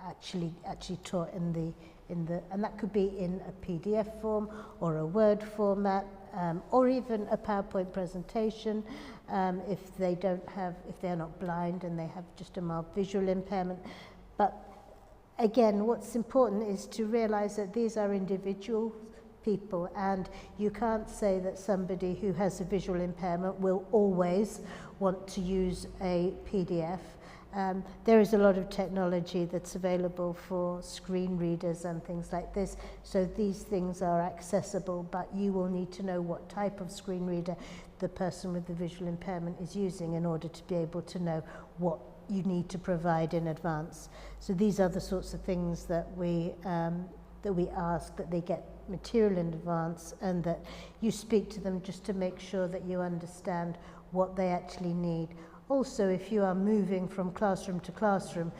actually taught in the and that could be in a PDF form or a Word format, or even a PowerPoint presentation if they're not blind and they have just a mild visual impairment. But again, what's important is to realize that these are individual people, and you can't say that somebody who has a visual impairment will always want to use a PDF. There is a lot of technology that's available for screen readers and things like this, so these things are accessible, but you will need to know what type of screen reader the person with the visual impairment is using in order to be able to know what you need to provide in advance. So these are the sorts of things that we that we ask that they get material in advance, and that you speak to them just to make sure that you understand what they actually need. Also, if you are moving from classroom to classroom,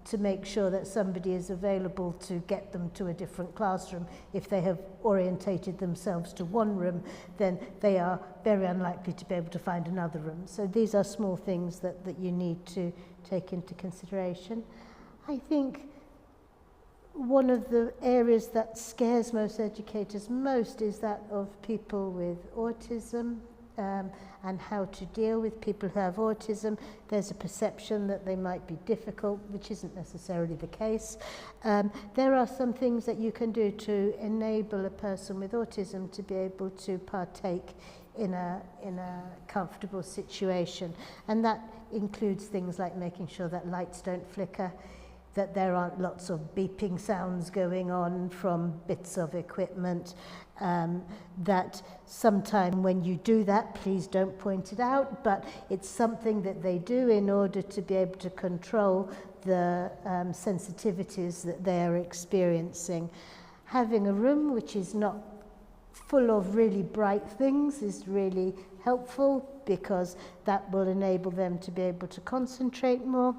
to make sure that somebody is available to get them to a different classroom. If they have orientated themselves to one room, then they are very unlikely to be able to find another room. So these are small things that you need to take into consideration. I think one of the areas that scares most educators most is that of people with autism, and how to deal with people who have autism. There's a perception that they might be difficult, which isn't necessarily the case. There are some things that you can do to enable a person with autism to be able to partake in a comfortable situation, and that includes things like making sure that lights don't flicker, that there aren't lots of beeping sounds going on from bits of equipment, that sometime when you do that, please don't point it out, but it's something that they do in order to be able to control the sensitivities that they are experiencing. Having a room which is not full of really bright things is really helpful, because that will enable them to be able to concentrate more.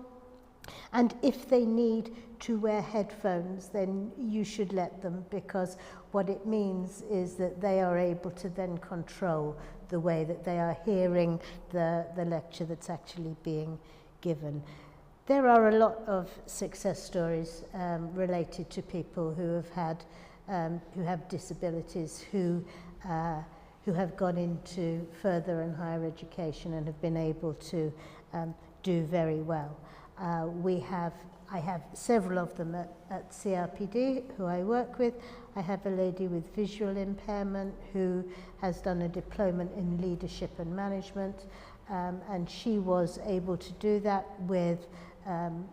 And if they need to wear headphones, then you should let them, because what it means is that they are able to then control the way that they are hearing the lecture that's actually being given. There are a lot of success stories related to people who have had who have disabilities, who have gone into further and higher education and have been able to do very well. I have several of them at CRPD who I work with. I have a lady with visual impairment who has done a diploma in leadership and management, and she was able to do that with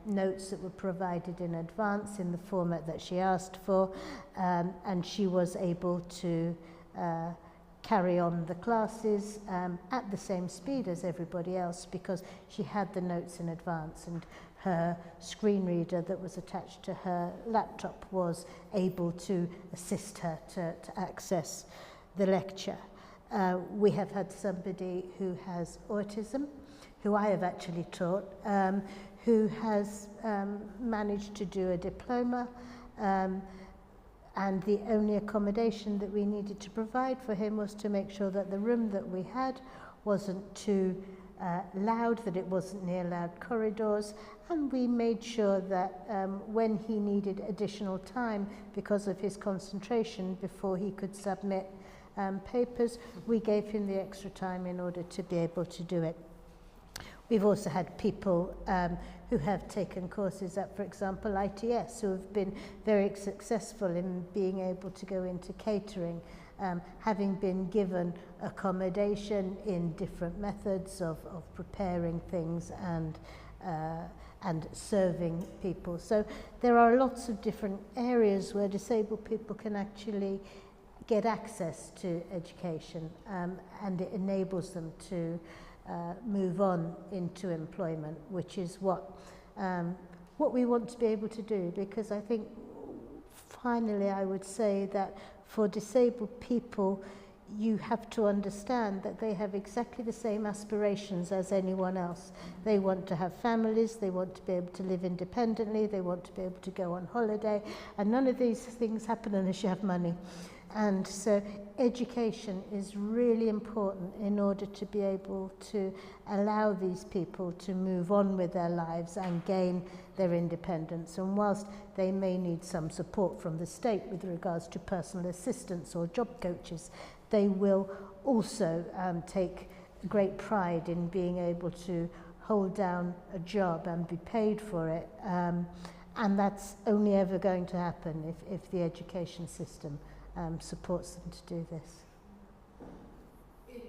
notes that were provided in advance in the format that she asked for, and she was able to carry on the classes at the same speed as everybody else, because she had the notes in advance, and her screen reader that was attached to her laptop was able to assist her to access the lecture. We have had somebody who has autism, who I have actually taught, who has managed to do a diploma, and the only accommodation that we needed to provide for him was to make sure that the room that we had wasn't too loud, that it wasn't near loud corridors, and we made sure that when he needed additional time because of his concentration before he could submit papers, we gave him the extra time in order to be able to do it. We've also had people who have taken courses at, for example, ITS, who have been very successful in being able to go into catering, having been given accommodation in different methods of preparing things and serving people. So there are lots of different areas where disabled people can actually get access to education, and it enables them to move on into employment, which is what we want to be able to do, because I think finally I would say that for disabled people, you have to understand that they have exactly the same aspirations as anyone else. They want to have families, they want to be able to live independently, they want to be able to go on holiday, and none of these things happen unless you have money. And so education is really important in order to be able to allow these people to move on with their lives and gain their independence. And whilst they may need some support from the state with regards to personal assistance or job coaches, they will also take great pride in being able to hold down a job and be paid for it. And that's only ever going to happen if the education system supports them to do this. In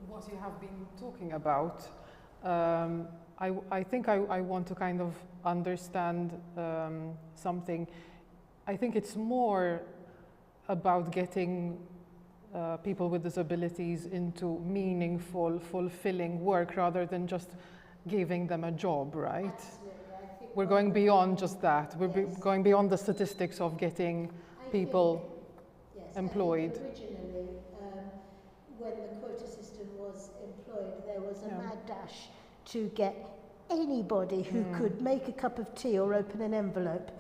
what you have been talking about, I think I want to kind of understand something. I think it's more about getting people with disabilities into meaningful, fulfilling work rather than just giving them a job, right? Absolutely. I think we're going beyond just that. We're going beyond the statistics of getting people employed. Originally, when the quota system was employed, there was a mad dash to get anybody who could make a cup of tea or open an envelope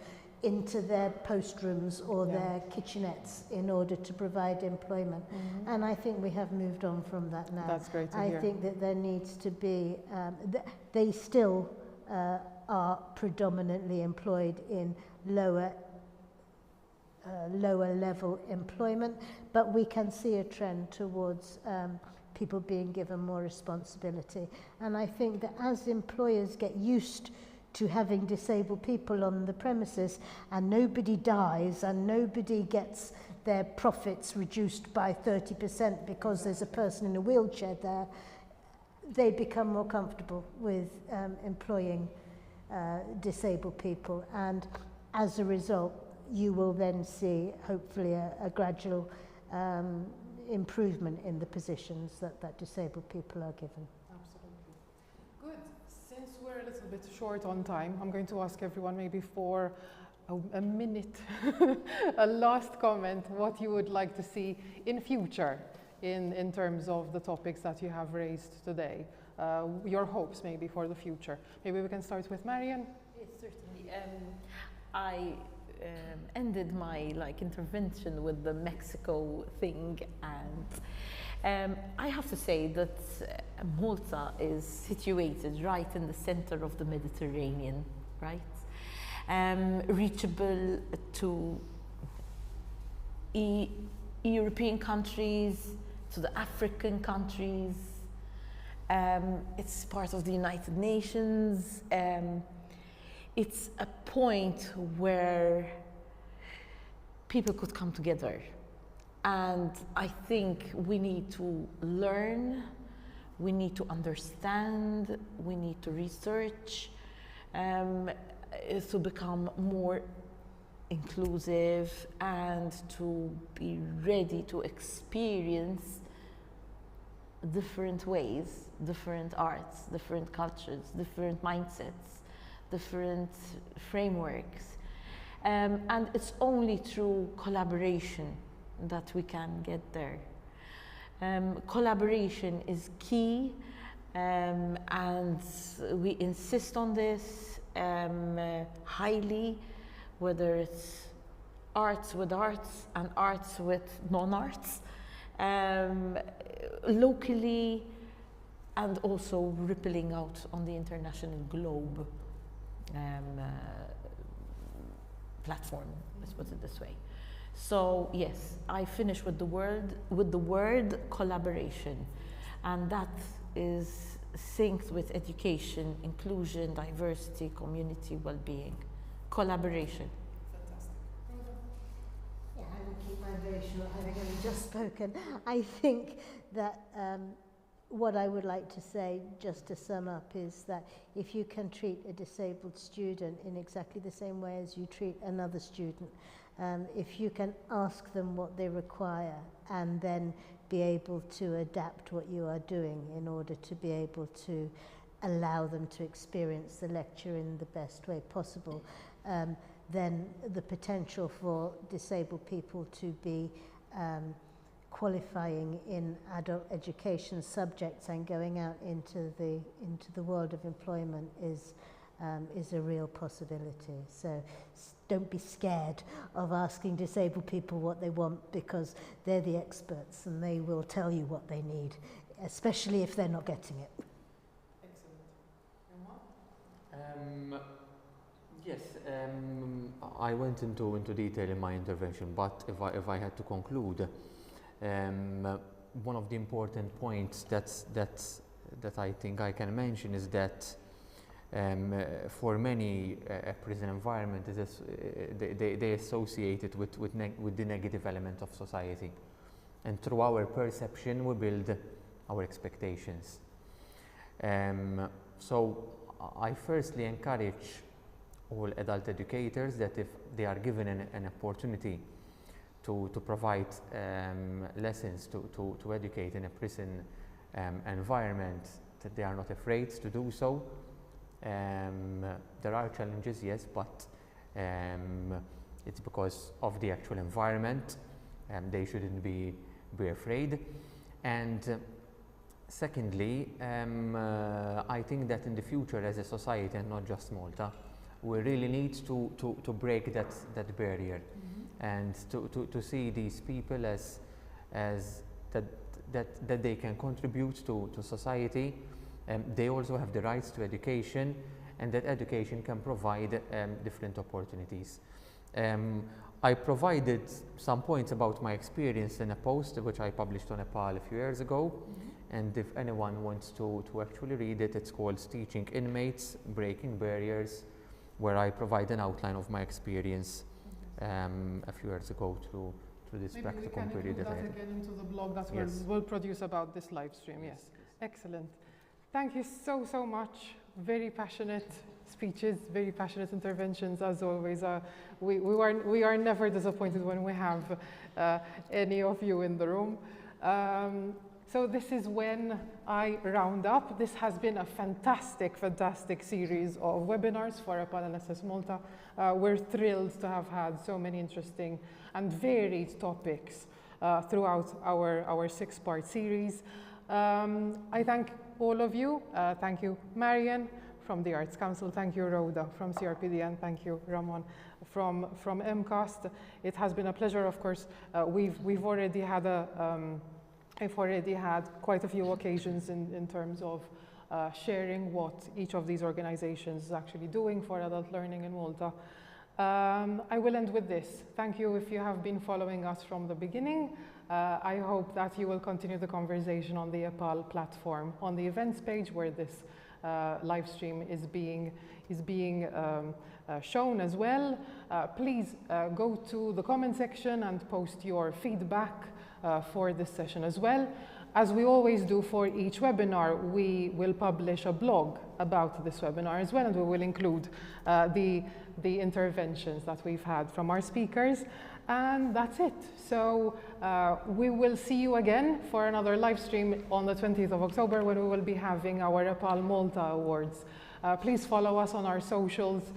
into their post rooms or their kitchenettes in order to provide employment. And I think we have moved on from that now. That's great to hear. I think that there needs to be, they still are predominantly employed in lower level employment, but we can see a trend towards people being given more responsibility. And I think that as employers get used to having disabled people on the premises and nobody dies and nobody gets their profits reduced by 30% because there's a person in a wheelchair there, they become more comfortable with employing disabled people. And as a result, you will then see hopefully a gradual improvement in the positions that disabled people are given. Absolutely. Good. Since we're a little bit short on time, I'm going to ask everyone maybe for a minute, a last comment, what you would like to see in future in terms of the topics that you have raised today. Your hopes maybe for the future. Maybe we can start with Mangion. Yes, certainly. I ended my intervention with the Mexico thing, and I have to say that Malta is situated right in the center of the Mediterranean, right? Reachable to European countries, to the African countries. It's part of the United Nations. It's a point where people could come together. And I think we need to learn, we need to understand, we need to research to become more inclusive and to be ready to experience different ways, different arts, different cultures, different mindsets, different frameworks. And it's only through collaboration that we can get there. Collaboration is key, and we insist on this highly, whether it's arts with arts and arts with non-arts, locally and also rippling out on the international globe platform, let's put it this way. So yes, I finish with the word collaboration, and that is synced with education, inclusion, diversity, community well-being. Collaboration. Fantastic. Yeah, I will keep mine very short, having only just spoken. I think that what I would like to say, just to sum up, is that if you can treat a disabled student in exactly the same way as you treat another student, if you can ask them what they require and then be able to adapt what you are doing in order to be able to allow them to experience the lecture in the best way possible, then the potential for disabled people to be qualifying in adult education subjects and going out into the world of employment is a real possibility. So don't be scared of asking disabled people what they want, because they're the experts and they will tell you what they need, especially if they're not getting it. Excellent. Yes, I went into detail in my intervention, but if I had to conclude, one of the important points that I think I can mention is that for many a prison environment is they associate it with the negative element of society, and through our perception we build our expectations. So I firstly encourage all adult educators that if they are given an opportunity to provide lessons to educate in a prison environment, that they are not afraid to do so, There are challenges, yes, but it's because of the actual environment. They shouldn't be afraid. And secondly, I think that in the future as a society, and not just Malta, we really need to break that barrier, and to see these people as that they can contribute to society. They also have the rights to education, and that education can provide different opportunities. I provided some points about my experience in a post which I published on EPALE a few years ago, and if anyone wants to actually read it, it's called Teaching Inmates, Breaking Barriers, where I provide an outline of my experience a few years ago through this practicum period that I had. Maybe we can include that again into the blog that Yes. we'll produce about this live stream. Yes. Excellent. Thank you so much. Very passionate speeches, very passionate interventions as always. We are never disappointed when we have any of you in the room. So this is when I round up. This has been a fantastic series of webinars for EPALE NSS Malta. We're thrilled to have had so many interesting and varied topics throughout our 6-part series. I thank all of you. Thank you, Mangion from the Arts Council. Thank you, Rhoda from CRPD, and thank you, Ramon from MCAST. It has been a pleasure. Of course, we've already had I've already had quite a few occasions in terms of sharing what each of these organizations is actually doing for adult learning in Malta. I will end with this. Thank you if you have been following us from the beginning. I hope that you will continue the conversation on the EPALE platform, on the events page where this live stream is being shown as well. Please go to the comment section and post your feedback for this session as well. As we always do for each webinar, we will publish a blog about this webinar as well, and we will include the interventions that we've had from our speakers. And that's it. So we will see you again for another live stream on the 20th of October when we will be having our EPALE Malta Awards. Please follow us on our socials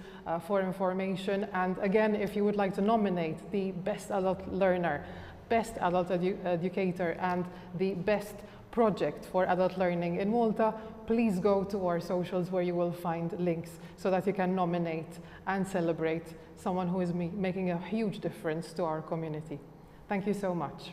for information. And again, if you would like to nominate the Best Adult Learner, Best Adult Educator, and the Best Project for Adult Learning in Malta, please go to our socials where you will find links so that you can nominate and celebrate someone who is making a huge difference to our community. Thank you so much.